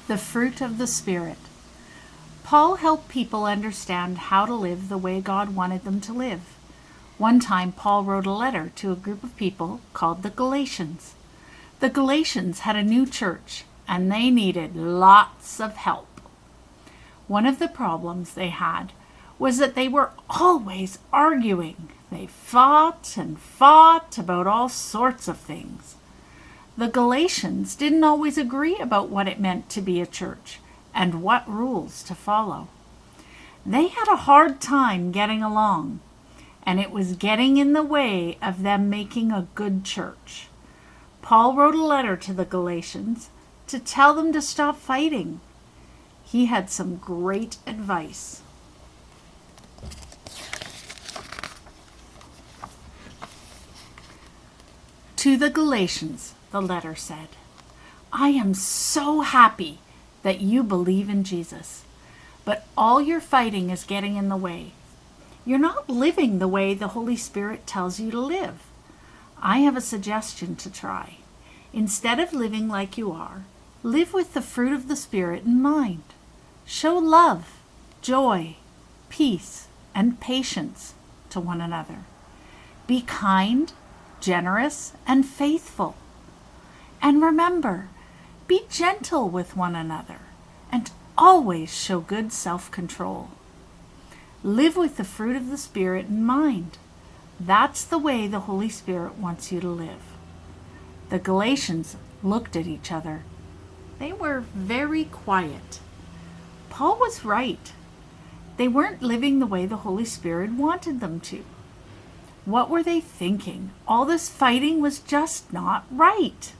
The fruit of the Spirit. Paul helped people understand how to live the way God wanted them to live. One time, Paul wrote a letter to a group of people called the Galatians. The Galatians had a new church, and they needed lots of help. One of the problems they had was that they were always arguing. They fought and fought about all sorts of things. The Galatians didn't always agree about what it meant to be a church and what rules to follow. They had a hard time getting along, and it was getting in the way of them making a good church. Paul wrote a letter to the Galatians to tell them to stop fighting. He had some great advice. To the Galatians, the letter said, I am so happy that you believe in Jesus, but all your fighting is getting in the way. You're not living the way the Holy Spirit tells you to live. I have a suggestion to try. Instead of living like you are, live with the fruit of the Spirit in mind. Show love, joy, peace, and patience to one another. Be kind, generous, and faithful. And remember, be gentle with one another and always show good self-control. Live with the fruit of the Spirit in mind. That's the way the Holy Spirit wants you to live. The Galatians looked at each other. They were very quiet. Paul was right. They weren't living the way the Holy Spirit wanted them to. What were they thinking? All this fighting was just not right.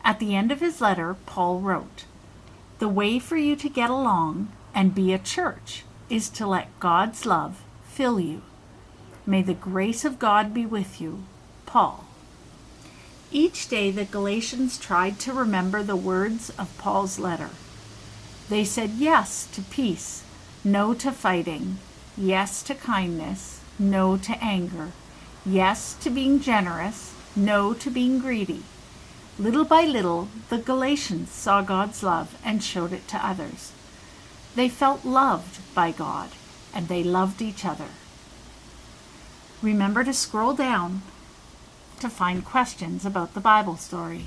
At the end of his letter, Paul wrote, the way for you to get along and be a church is to let God's love fill you. May the grace of God be with you, Paul. Each day the Galatians tried to remember the words of Paul's letter. They said yes to peace, no to fighting, yes to kindness, no to anger, yes to being generous, no to being greedy. Little by little, the Galatians saw God's love and showed it to others. They felt loved by God, and they loved each other. Remember to scroll down to find questions about the Bible story.